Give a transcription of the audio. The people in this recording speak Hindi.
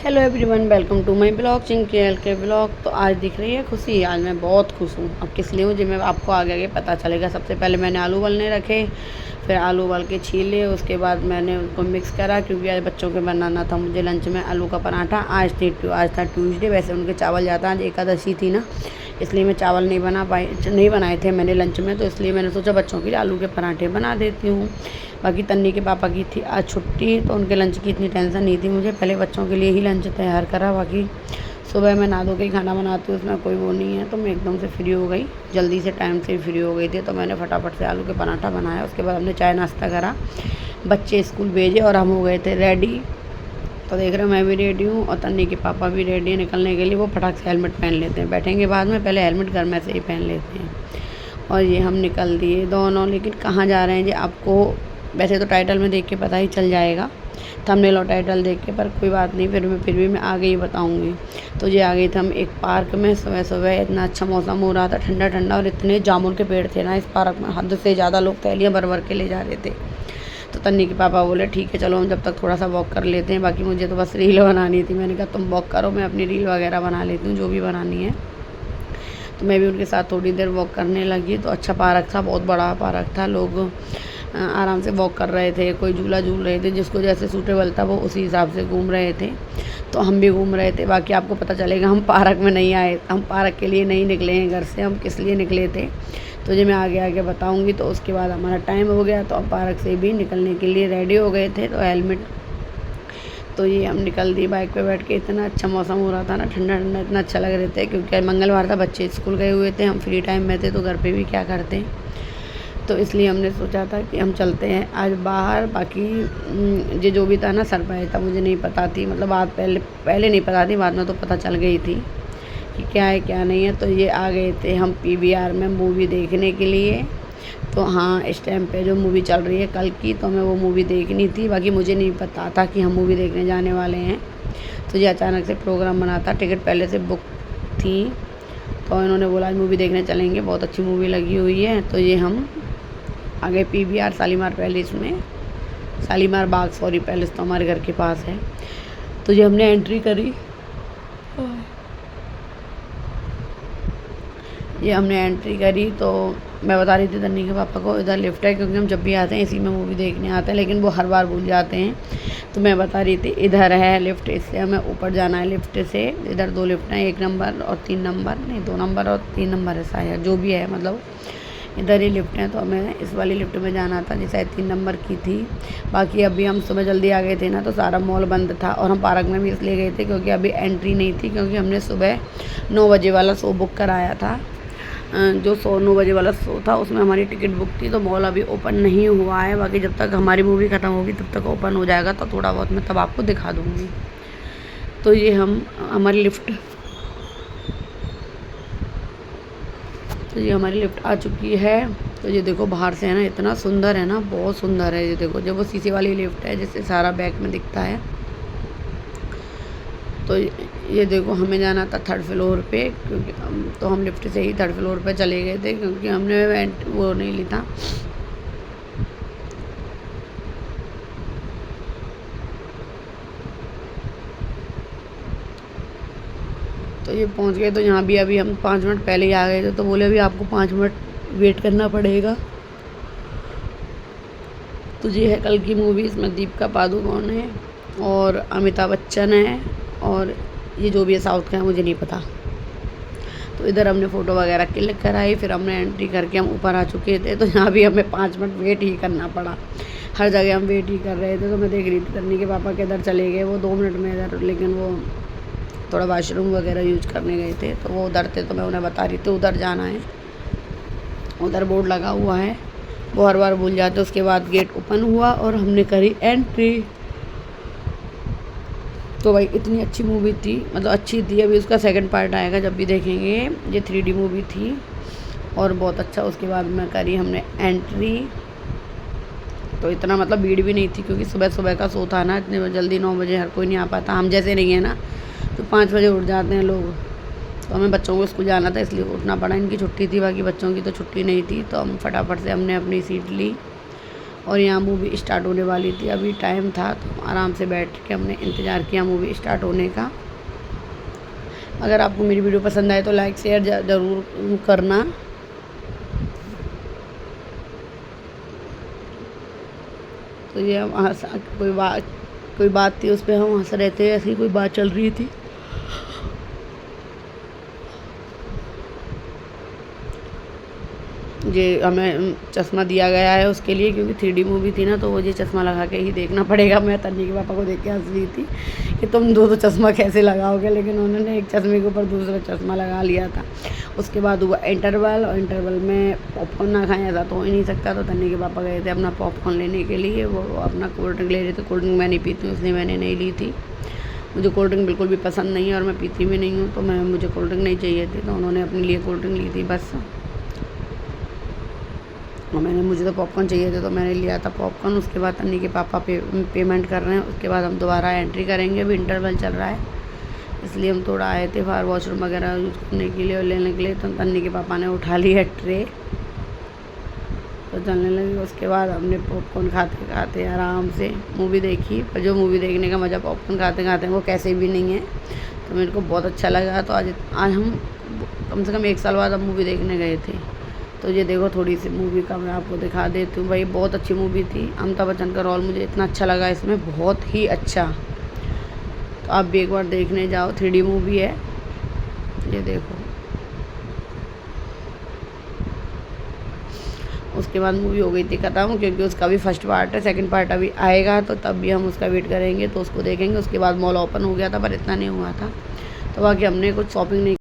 Hello everyone, welcome to my blog Chinki के ब्लॉग। तो आज दिख रही है खुशी। आज मैं बहुत खुश हूँ। अब किस लिए हूँ जी मैं आपको आगे आगे पता चलेगा। सबसे पहले मैंने आलू उबलने रखे, फिर आलू उबल के छीले, उसके बाद मैंने उनको मिक्स करा क्योंकि आज बच्चों के बनाना था मुझे लंच में आलू का पराठा। आज था ट्यूसडे, वैसे उनके चावल जाता, आज एकादशी थी ना, इसलिए मैं चावल नहीं बनाए थे मैंने लंच में, तो इसलिए मैंने सोचा बच्चों के लिए आलू के पराठे बना देती हूँ। बाकी तन्नी के पापा की थी आज छुट्टी, तो उनके लंच की इतनी टेंशन नहीं थी मुझे, पहले बच्चों के लिए ही लंच तैयार करा। बाकी सुबह मैं नहा धो के ही खाना बनाती हूँ, उसमें कोई वो नहीं है। तो मैं एकदम से फ्री हो गई, जल्दी से टाइम से फ्री हो गई थी, तो मैंने फटाफट से आलू के पराठा बनाया। उसके बाद हमने चाय नाश्ता करा, बच्चे स्कूल भेजे और हम हो गए थे रेडी। तो देख रहे हो मैं भी रेडी हूँ और तन्नी के पापा भी रेडी हैं निकलने के लिए। वो फटाक से हेलमेट पहन लेते हैं, बैठेंगे बाद में, पहले हेलमेट घर में से ही पहन लेते हैं। और ये हम निकल दिए दोनों। लेकिन कहाँ जा रहे हैं जी आपको वैसे तो टाइटल में देख के पता ही चल जाएगा, थंबनेल और टाइटल देख के, पर कोई बात नहीं, फिर भी मैं आगे ही बताऊंगी। तो ये आ गए थे हम एक पार्क में। सुबह सुबह इतना अच्छा मौसम हो रहा था, ठंडा ठंडा, और इतने जामुन के पेड़ थे ना इस पार्क में, हद से ज़्यादा लोग थैलियाँ भर भर के ले जा रहे थे। तो तन्नी के पापा बोले ठीक है चलो हम जब तक थोड़ा सा वॉक कर लेते हैं, बाकी मुझे तो बस रील बनानी थी। मैंने कहा तुम वॉक करो, मैं अपनी रील वगैरह बना लेती हूँ जो भी बनानी है। तो मैं भी उनके साथ थोड़ी देर वॉक करने लगी। तो अच्छा पार्क था, बहुत बड़ा पार्क था, लोग आराम से वॉक कर रहे थे, कोई झूला झूल रहे थे, जिसको जैसे सूटेबल था वो उसी हिसाब से घूम रहे थे। तो हम भी घूम रहे थे। बाकी आपको पता चलेगा हम पार्क में नहीं आए, हम पार्क के लिए नहीं निकले हैं घर से, हम किस लिए निकले थे तो ये मैं आगे आगे बताऊंगी। तो उसके बाद हमारा टाइम हो गया, तो हम पार्क से भी निकलने के लिए रेडी हो गए थे। तो हेलमेट, तो ये हम निकल दिए बाइक पे बैठ के। इतना अच्छा मौसम हो रहा था ना, ठंडा ठंडा, इतना अच्छा लग रहे थे क्योंकि मंगलवार था, बच्चे स्कूल गए हुए थे, हम फ्री टाइम में थे, तो घर पे भी क्या करते हैं, तो इसलिए हमने सोचा था कि हम चलते हैं आज बाहर। बाकी ये जो भी था ना सरप्राइज था, मुझे नहीं पता थी, मतलब बात पहले नहीं पता थी, बाद में तो पता चल गई थी कि क्या है क्या नहीं है। तो ये आ गए थे हम PVR में मूवी देखने के लिए। तो हाँ, इस टाइम पे जो मूवी चल रही है कल की, तो हमें वो मूवी देखनी थी। बाकी मुझे नहीं पता था कि हम मूवी देखने जाने वाले हैं, तो ये अचानक से प्रोग्राम बना था, टिकट पहले से बुक थी, तो इन्होंने बोला आज मूवी देखने चलेंगे, बहुत अच्छी मूवी लगी हुई है। तो ये हम आगे PVR शालीमार पैलेस में, शालीमार बाग सॉरी, पैलेस तो हमारे घर के पास है। तो ये हमने एंट्री करी, तो मैं बता रही थी तन्नी के पापा को इधर लिफ्ट है, क्योंकि हम जब भी आते हैं इसी में मूवी देखने आते हैं, लेकिन वो हर बार भूल जाते हैं। तो मैं बता रही थी इधर है लिफ्ट, इससे हमें ऊपर जाना है लिफ्ट से। इधर 2 लिफ्ट हैं, 1 नंबर और 3 नंबर, नहीं 2 नंबर और 3 नंबर है शायद, जो भी है, मतलब इधर ही लिफ्ट है। तो हमें इस वाली लिफ्ट में जाना था जो शायद 3 नंबर की थी। बाकी अभी हम सुबह जल्दी आ गए थे ना, तो सारा मॉल बंद था, और हम पार्क में भी इसलिए गए थे क्योंकि अभी एंट्री नहीं थी, क्योंकि हमने सुबह 9 बजे वाला शो बुक कराया था। जो 9 बजे वाला शो था उसमें हमारी टिकट बुक थी। तो मॉल अभी ओपन नहीं हुआ है, बाकी जब तक हमारी मूवी ख़त्म होगी तब तक ओपन हो जाएगा, तो थोड़ा बहुत मैं तब आपको दिखा दूँगी। तो ये हमारी लिफ्ट आ चुकी है। तो ये देखो बाहर से है ना, इतना सुंदर है ना, बहुत सुंदर है। ये देखो जब वो शीशे वाली लिफ्ट है जिससे सारा बैक में दिखता है। तो ये देखो हमें जाना था 3rd फ्लोर पे, क्योंकि हम लिफ्ट से ही 3rd फ्लोर पे चले गए थे, क्योंकि हमने वो नहीं ली था। तो ये पहुंच गए। तो यहाँ भी अभी हम 5 मिनट पहले ही आ गए थे, तो बोले अभी आपको 5 मिनट वेट करना पड़ेगा। तो ये है कल की मूवी, इसमें दीपिका पादुकोण है और अमिताभ बच्चन है, और ये जो भी है साउथ का है मुझे नहीं पता। तो इधर हमने फ़ोटो वगैरह क्लिक कराई, फिर हमने एंट्री करके हम ऊपर आ चुके थे। तो यहाँ भी हमें 5 मिनट वेट ही करना पड़ा, हर जगह हम वेट ही कर रहे थे। तो मैं देख रही थी तन्नी के पापा के इधर चले गए, वो 2 मिनट में इधर, लेकिन वो थोड़ा वाशरूम वगैरह यूज करने गए थे, तो वो उधर थे। तो मैं उन्हें बता रही थी उधर जाना है, उधर बोर्ड लगा हुआ है, वो हर बार भूल जाते। उसके बाद गेट ओपन हुआ और हमने करी एंट्री। तो भाई इतनी अच्छी मूवी थी, मतलब अच्छी थी। अभी उसका 2nd पार्ट आएगा जब भी देखेंगे। ये 3D मूवी थी और बहुत अच्छा। उसके बाद में करी हमने एंट्री। तो इतना मतलब भीड़ भी नहीं थी, क्योंकि सुबह सुबह का शो था ना, इतने जल्दी 9 बजे हर कोई नहीं आ पाता। हम जैसे नहीं है ना, तो 5 बजे उठ जाते हैं लोग। तो हमें बच्चों को स्कूल जाना था इसलिए उठना पड़ा, इनकी छुट्टी थी, बाकी बच्चों की तो छुट्टी नहीं थी। तो हम फटाफट से हमने अपनी सीट ली और यहाँ मूवी स्टार्ट होने वाली थी। अभी टाइम था तो आराम से बैठ के हमने इंतज़ार किया मूवी स्टार्ट होने का। अगर आपको मेरी वीडियो पसंद आए तो लाइक शेयर ज़रूर करना। तो ये हम कोई बात थी, उस पर हम हंस रहे थे, ऐसी कोई बात चल रही थी। ये हमें चश्मा दिया गया है उसके लिए, क्योंकि 3D मूवी थी ना, तो वो ये चश्मा लगा के ही देखना पड़ेगा। मैं तन्नी के पापा को देख के हंस रही थी कि तुम दो चश्मा कैसे लगाओगे, लेकिन उन्होंने एक चश्मे के ऊपर दूसरा चश्मा लगा लिया था। उसके बाद हुआ इंटरवल, और इंटरवल में पॉपकॉर्न ना खाएं ऐसा तो हो ही नहीं सकता। तो तन्नी के पापा गए थे अपना पॉपकॉर्न लेने के लिए, वो अपना कोल्ड ड्रिंक ले रहे थे। कोल्ड ड्रिंक मैं नहीं पीती हूँ, इसलिए मैंने नहीं ली थी। मुझे कोल्ड ड्रिंक बिल्कुल भी पसंद नहीं है और मैं पीती भी नहीं हूँ, तो मुझे कोल्ड ड्रिंक नहीं चाहिए थी, तो उन्होंने अपने लिए कोल्ड ड्रिंक ली थी बस। और मुझे तो पॉपकॉर्न चाहिए थे, तो मैंने लिया था पॉपकॉर्न। उसके बाद तन्नी के पापा पेमेंट कर रहे हैं। उसके बाद हम दोबारा एंट्री करेंगे। अभी इंटरवल चल रहा है, इसलिए हम थोड़ा आए थे बाहर वॉशरूम वगैरह यूज़ करने के लिए और लेने के लिए। तो तन्नी के पापा ने उठा ली है ट्रे, तो चलने लगी। उसके बाद हमने पॉपकॉर्न खाते खाते आराम से मूवी देखी। पर जो मूवी देखने का मज़ा पॉपकॉर्न खाते खाते वो कैसे भी नहीं है, तो मेरे को बहुत अच्छा लगा। तो आज हम कम से कम 1 साल बाद हम मूवी देखने गए थे। तो ये देखो थोड़ी सी मूवी का मैं आपको दिखा देती हूँ। भाई बहुत अच्छी मूवी थी। अमिताभ बच्चन का रोल मुझे इतना अच्छा लगा इसमें, बहुत ही अच्छा। तो आप भी एक बार देखने जाओ, 3D मूवी है, ये देखो। उसके बाद मूवी हो गई थी ख़त्म, क्योंकि उसका भी फर्स्ट पार्ट है, सेकंड पार्ट अभी आएगा, तो तब भी हम उसका वेट करेंगे, तो उसको देखेंगे। उसके बाद मॉल ओपन हो गया था, पर इतना नहीं हुआ था, तो बाकी हमने कुछ शॉपिंग नहीं